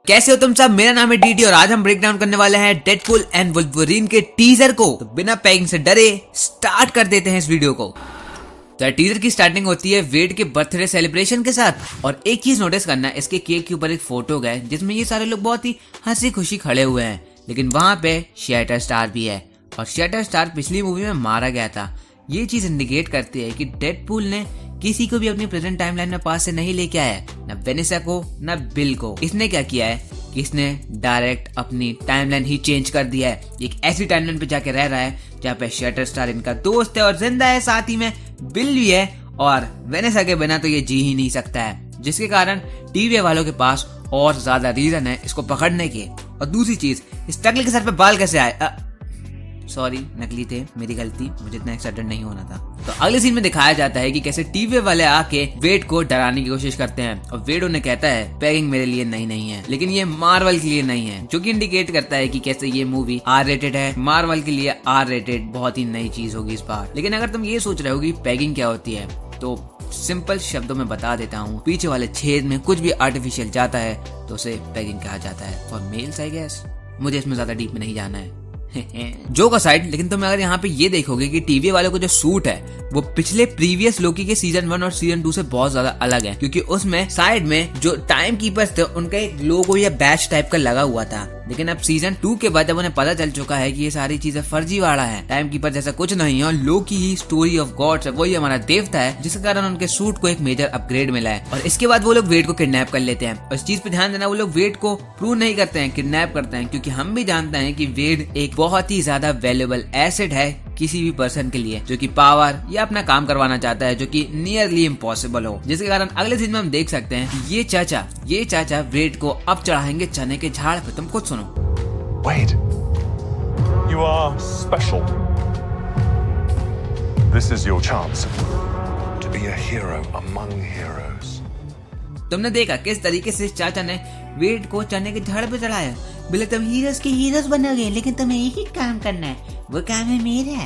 कैसे हो तुम सब। मेरा नाम है डीडी और आज हम ब्रेक डाउन करने वाले हैं डेडपूल एंड वुल्वरीन के टीजर को। तो बिना पैगिंग से डरे स्टार्ट कर देते हैं इस वीडियो को। तो टीजर की स्टार्टिंग होती है वेड के बर्थडे सेलिब्रेशन के साथ और एक चीज नोटिस करना, इसके केक के ऊपर एक फोटो है जिसमें ये सारे लोग बहुत ही हंसी खुशी खड़े हुए हैं, लेकिन वहां पे शैटर स्टार भी है और शैटर स्टार पिछली मूवी में मारा गया था। ये चीज इंडिकेट करती है कि डेडपूल ने किसी को भी अपनी प्रेजेंट टाइमलाइन में पास से नहीं लेके आया, न वेनेसा को न बिल को। इसने क्या किया है कि इसने डायरेक्ट अपनी टाइमलाइन ही चेंज कर दिया है। एक ऐसी टाइमलाइन पे जाके रह रहा है जहाँ पे शैटर स्टार इनका दोस्त है और जिंदा है, साथ ही में बिल भी है और वेनेसा के बिना तो ये जी ही नहीं सकता है, जिसके कारण टीवी वालों के पास और ज्यादा रीजन है इसको पकड़ने के। और दूसरी चीज, इस टकले के सर पे बाल कैसे आए? सॉरी, नकली थे, मेरी गलती, मुझे इतना एक्साइटेड नहीं होना था। तो अगले सीन में दिखाया जाता है कि कैसे टीवी वाले आके वेड को डराने की कोशिश करते हैं और वेड उन्हें कहता है पैगिंग मेरे लिए नहीं है, लेकिन ये मार्वल के लिए नहीं है, जो कि इंडिकेट करता है कि कैसे ये मूवी आर रेटेड है। मार्वल के लिए आर रेटेड बहुत ही नई चीज होगी इस बार। लेकिन अगर तुम ये सोच रहे हो कि पैगिंग क्या होती है, तो सिंपल शब्दों में बता देता हूँ। पीछे वाले छेद में कुछ भी आर्टिफिशियल जाता है तो उसे पैगिंग कहा जाता है फॉर मेल्स आई गेस। मुझे इसमें ज्यादा डीप में नहीं जाना है। जोक असाइड, लेकिन तुम अगर यहाँ पे ये देखोगे कि टीवी वाले को जो सूट है वो पिछले प्रीवियस लोकी के सीजन 1 और सीजन 2 से बहुत ज्यादा अलग है, क्योंकि उसमें साइड में जो टाइम कीपर्स थे उनका एक लोगो या बैच टाइप का लगा हुआ था। लेकिन अब सीजन 2 के बाद जब उन्हें पता चल चुका है कि ये सारी चीजें फर्जीवाड़ा है, टाइम कीपर जैसा कुछ नहीं है और लोकी ही स्टोरी ऑफ गॉड्स है, वही हमारा देवता है, जिसके कारण उनके सूट को एक मेजर अपग्रेड मिला है। और इसके बाद वो लोग वेड को किडनैप कर लेते हैं और इस चीज पे ध्यान देना, वो लोग वेड को प्रूव नहीं करते हैं, किडनैप करते हैं, क्योंकि हम भी जानते हैं कि वेड एक बहुत ही ज्यादा वैल्यूएबल एसेट है किसी भी पर्सन के लिए जो कि पावर या अपना काम करवाना चाहता है, जो कि नियरली इम्पॉसिबल हो। जिसके कारण अगले सीन में हम देख सकते हैं कि ये चाचा वेड को अब चढ़ाएंगे चने के झाड़ पे। तुम खुद सुनो। Wade, you are special. This is your chance to be a hero among heroes. तुमने देखा किस तरीके से इस चाचा ने वेड को चने के झाड़ पे चढ़ाया। बोले तुम हीरोज के हीरोज बनोगे, लेकिन तुम्हें एक ही काम करना है, वो काम है मेरा।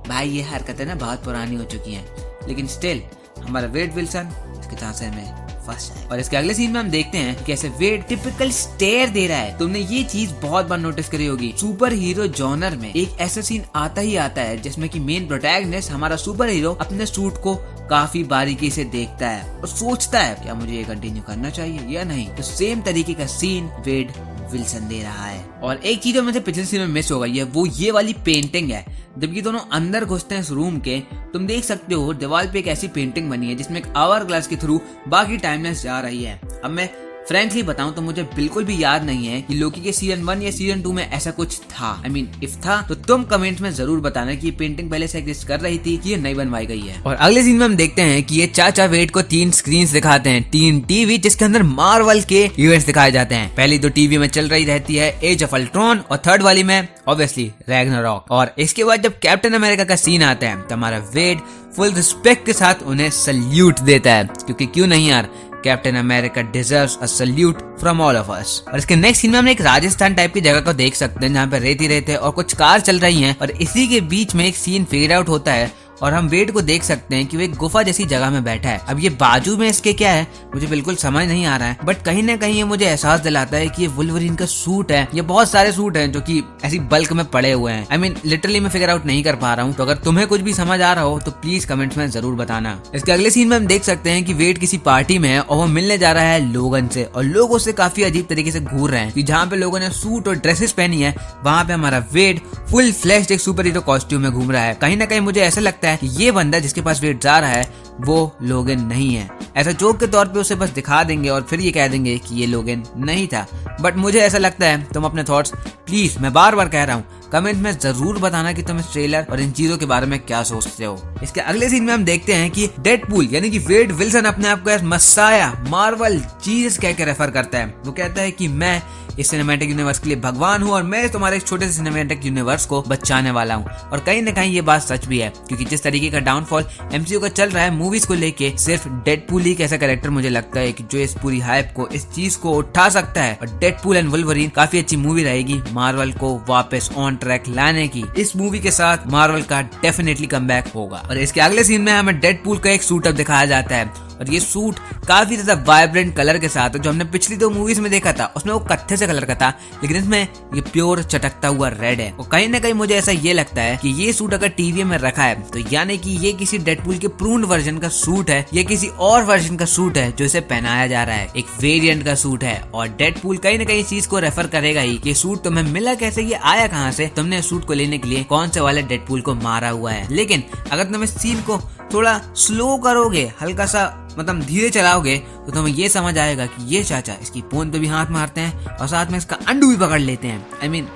भाई ये हरकतें ना बहुत पुरानी हो चुकी हैं, लेकिन स्टिल हमारा वेड विल्सन इसके चांसे में फंस है। और इसके अगले सीन में हम देखते हैं कैसे वेड टिपिकल स्टेयर दे रहा है। तुमने ये चीज बहुत बार नोटिस करी होगी, सुपर हीरो जॉनर में एक ऐसा सीन आता ही आता है जिसमें कि मेन प्रोटैगनिस्ट हमारा सुपर हीरो अपने सूट को काफी बारीकी से देखता है और सोचता है क्या मुझे ये कंटिन्यू करना चाहिए या नहीं। तो सेम तरीके का सीन वेड विल्सन दे रहा है। और एक चीज जो मुझे पिछले सीन में मिस हो गई है, वो ये वाली पेंटिंग है। जब ये दोनों अंदर घुसते हैं इस रूम के, तुम देख सकते हो दीवार पे एक ऐसी पेंटिंग बनी है जिसमें एक आवर ग्लास के थ्रू बाकी टाइमलाइंस जा रही है। अब मैं फ्रेंकली बताऊं तो मुझे बिल्कुल भी याद नहीं है कि लोकी के सीजन 1 या सीजन 2 में ऐसा कुछ था। I mean, इफ था तो तुम कमेंट्स में जरूर बताना कि ये पेंटिंग पहले से एग्जिस्ट कर रही थी कि ये नई बनवाई गई है। और अगले सीन में हम देखते हैं कि ये चाचा वेड को 3 स्क्रीन दिखाते हैं, 3 टीवी जिसके अंदर मार्वल के इवेंट्स दिखाए जाते हैं। पहली 2 टीवी में चल रही रहती है एज ऑफ अल्ट्रॉन और थर्ड वाली में ऑब्वियसली रैग्नारॉक। और इसके बाद जब कैप्टन अमेरिका का सीन आता है तो हमारा वेड फुल रिस्पेक्ट के साथ उन्हें सल्यूट देता है, क्योंकि क्यों नहीं यार, Captain America deserves a salute from all of us. और इसके नेक्स्ट सीन में हम एक राजस्थान टाइप की जगह को देख सकते हैं जहाँ पे रेत ही रेत है और कुछ कार चल रही हैं और इसी के बीच में एक सीन फेड आउट होता है और हम वेड को देख सकते हैं कि वो एक गुफा जैसी जगह में बैठा है। अब ये बाजू में इसके क्या है मुझे बिल्कुल समझ नहीं आ रहा है, बट कहीं ना कहीं ये मुझे एहसास दिलाता है कि ये वुल्वरीन का सूट है। ये बहुत सारे सूट हैं जो कि ऐसी बल्क में पड़े हुए हैं। I mean, लिटरली मैं फिगर आउट नहीं कर पा रहा हूँ। तो अगर तुम्हें कुछ भी समझ आ रहा हो तो प्लीज कमेंट्स में जरूर बताना। इसके अगले सीन में हम देख सकते हैं कि वेड किसी पार्टी में है और वो मिलने जा रहा है लोगन से और लोग उससे काफी अजीब तरीके से घूर रहे हैं कि जहाँ पे लोगों ने सूट और ड्रेसेस पहनी है वहाँ पे हमारा वेड फुल फ्लैश्ड एक सुपर हीरो कॉस्ट्यूम में घूम रहा है। कहीं ना कहीं मुझे ऐसा लगता है कि ये बंदा जिसके पास वेड जा रहा है वो लोगन नहीं है। ऐसा जोक के तौर पे उसे बस दिखा देंगे और फिर ये कह देंगे कि ये लोगन नहीं था, बट मुझे ऐसा लगता है। तुम अपने थॉट्स प्लीज, मैं बार बार कह रहा हूँ, कमेंट में जरूर बताना कि तुम इस ट्रेलर और इन चीजों के बारे में क्या सोचते हो। इसके अगले सीन में हम देखते हैं कि डेडपूल यानी कि वेड विल्सन अपने आप को एज मसाया, मार्वल, जीसस कह के रेफर करता है। वो कहता है कि मैं इस सिनेमैटिक यूनिवर्स के लिए भगवान हूँ और मैं तुम्हारे एक छोटे से सिनेमैटिक यूनिवर्स को बचाने वाला हूँ। और कहीं ना कहीं ये बात सच भी है, क्योंकि जिस तरीके का डाउनफॉल एमसीयू का चल रहा है मूवीज को लेके, सिर्फ डेडपूल ही एक ऐसा कैरेक्टर मुझे लगता है कि जो इस पूरी हाइप को, इस चीज को उठा सकता है। और डेडपूल एंड वुल्वरीन काफी अच्छी मूवी रहेगी मार्वल को वापस ऑन ट्रैक लाने की। इस मूवी के साथ मार्वल का डेफिनेटली कमबैक होगा। और इसके अगले सीन में हमें डेडपूल का एक सूट अप दिखाया जाता है और ये सूट काफी ज्यादा वाइब्रेंट कलर के साथ है। जो हमने पिछली 2 मूवीज में देखा था उसमें वो कत्थे से कलर का था, लेकिन इसमें ये प्योर चटकता हुआ रेड है। और कहीं ना कहीं मुझे ऐसा ये लगता है कि ये सूट अगर टीवी में रखा है तो यानी कि ये किसी डेडपूल के प्रून्ड वर्जन का सूट है, ये किसी और वर्जन का सूट है जो इसे पहनाया जा रहा है, एक वेरिएंट का सूट है। और डेडपूल कहीं ना कहीं इस चीज को रेफर करेगा ही कि सूट तुम्हें मिला कैसे, ये आया कहाँ से, तुमने सूट को लेने के लिए कौन से वाले डेडपूल को मारा हुआ है। लेकिन अगर तुम इस सीन को थोड़ा स्लो करोगे, हल्का सा मतलब धीरे चलाओगे, तो तुम्हें ये समझ आएगा कि ये चाचा इसकी पोंद पे भी हाथ मारते हैं और साथ में इसका अंडू भी पकड़ लेते हैं। I mean,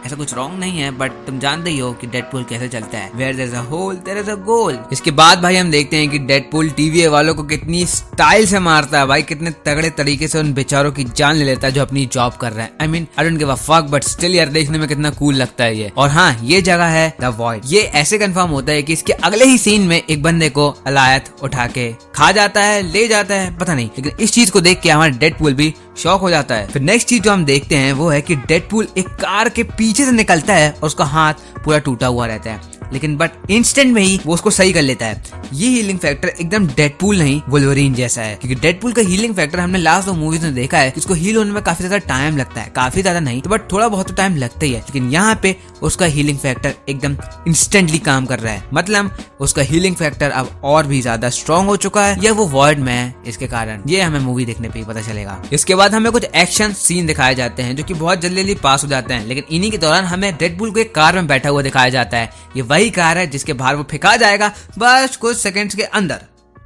ऐसा कुछ रॉन्ग नहीं है, बट तुम जानते ही हो कि डेडपूल कैसे चलता है। Where there's a hole, there is a goal। इसके बाद भाई हम देखते हैं कि डेडपूल टीवी वालों को कितनी स्टाइल से मारता है भाई, कितने तगड़े तरीके से उन बेचारों की जान ले लेता है जो अपनी जॉब कर रहा है। I mean, I don't give a fuck, but still यार देखने में कितना कूल लगता है ये। और हाँ, ये जगह है द वॉइड। ये ऐसे कंफर्म होता है कि इसके अगले ही सीन में एक बंदे को अलायत उठा के खा जाता है, ले जाता है, पता नहीं, लेकिन इस चीज को देख के हमारा डेडपूल भी शॉक हो जाता है। फिर नेक्स्ट चीज जो हम देखते हैं वो है कि डेडपूल एक कार के पीछे से निकलता है और उसका हाथ पूरा टूटा हुआ रहता है, लेकिन बट इंस्टेंट में ही वो उसको सही कर लेता है। ये हीलिंग फैक्टर एकदम डेडपूल नहीं वुल्वरीन जैसा है, क्योंकि डेडपूल का हीलिंग फैक्टर हमने लास्ट 2 मूवीज में देखा है कि उसको हील होने में काफी ज्यादा टाइम लगता है, काफी ज्यादा नहीं तो बट थोड़ा बहुत तो टाइम लगता ही है, लेकिन यहाँ पे उसका हीलिंग फैक्टर एकदम इंस्टेंटली काम कर रहा है। मतलब उसका हीलिंग फैक्टर अब और भी ज्यादा स्ट्रॉन्ग हो चुका है, या वो वॉइड में है इसके कारण, ये हमें मूवी देखने पे ही पता चलेगा। इसके बाद हमें कुछ एक्शन सीन दिखाए जाते हैं जो कि बहुत जल्दी पास हो जाते हैं, लेकिन इन्हीं के दौरान हमें डेडपूल को एक कार में बैठा हुआ दिखाया जाता है। ये वही कार है जिसके बाहर वो फेंका जाएगा बस कुछ सेकंड्स के अंदर,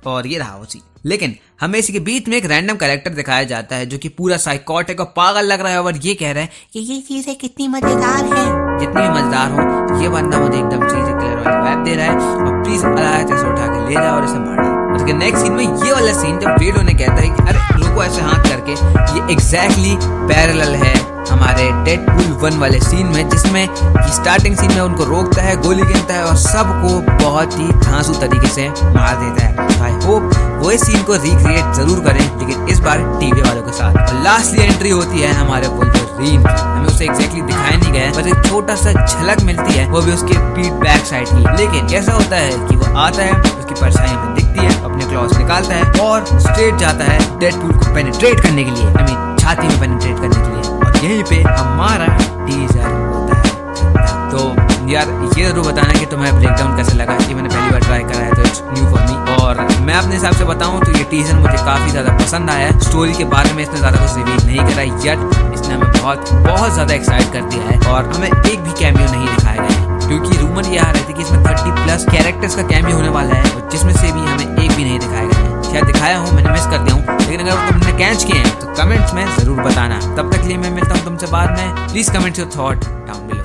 और ये रहा वो सीन। लेकिन हमें इसी के बीच में एक रैंडम कैरेक्टर दिखाया जाता है जो कि पूरा साइकोटिक और पागल लग रहा है और ये कह रहा है कि ये चीजें कितनी मजेदार है। जितनी भी मजेदार हो, ये बंदा मुझे एकदम चीज क्लियर वाली वाइब दे रहा है और प्लीज अलायत इसे उठा के ले जाओ और इसे मार दो। उसके नेक्स्ट सीन में ये वाला सीन जब वेडो ने कहता है कि अरे लोगों ऐसे हाथ करके, ये एग्जैक्टली पैरेलल है हमारे डेडपूल 1 वाले सीन में, जिसमें स्टार्टिंग सीन में उनको रोकता है, गोली गिनता है और सबको बहुत ही धांसू तरीके से मार देता है। आई होप वो इस सीन को रिक्रिएट जरूर करें, लेकिन इस बार टीवी वालों के साथ। और लास्टली एंट्री होती है हमारे वुल्वरीन की। हमें उसे एग्जैक्टली दिखाया नहीं गया है, बस एक छोटा सा झलक मिलती है, वो भी उसके पीठ बैक साइड की। लेकिन कैसा होता है कि वो आता है, उसकी परछाई हमें दिखती है, अपने क्लॉज निकालता है और स्ट्रेट जाता है डेडपूल को पेनिट्रेट करने के लिए, आई मीन छाती में पेनिट्रेट करने के लिए। और यहीं पे हमारा टीजर होता है। तो यार ये जरूर बताना कि तुम्हें ब्रेकडाउन कैसे लगा, कि मैंने पहली बार ट्राई करा है तो इट्स न्यू फॉर मी। और मैं अपने हिसाब से बताऊं तो ये टीजर मुझे काफी ज्यादा पसंद आया है। स्टोरी के बारे में इसने ज्यादा कुछ रिवील नहीं करा येट, इसने हमें बहुत ज्यादा एक्साइट कर दिया है और हमें एक भी कैमियो नहीं दिखाया गया है, क्योंकि रूमर ये आ रही थी कि इसमें 30+ कैरेक्टर्स का कैमियो होने वाला है, और जिसमें से भी हमें एक भी नहीं दिखाया गया है। शायद दिखाया हूँ, मैंने मिस कर दिया हूँ, लेकिन अगर तुमने कैच किए हैं तो कमेंट्स में जरूर बताना। तब तक के लिए मैं मिलता हूँ तुमसे बाद में। Please comment your thought down below.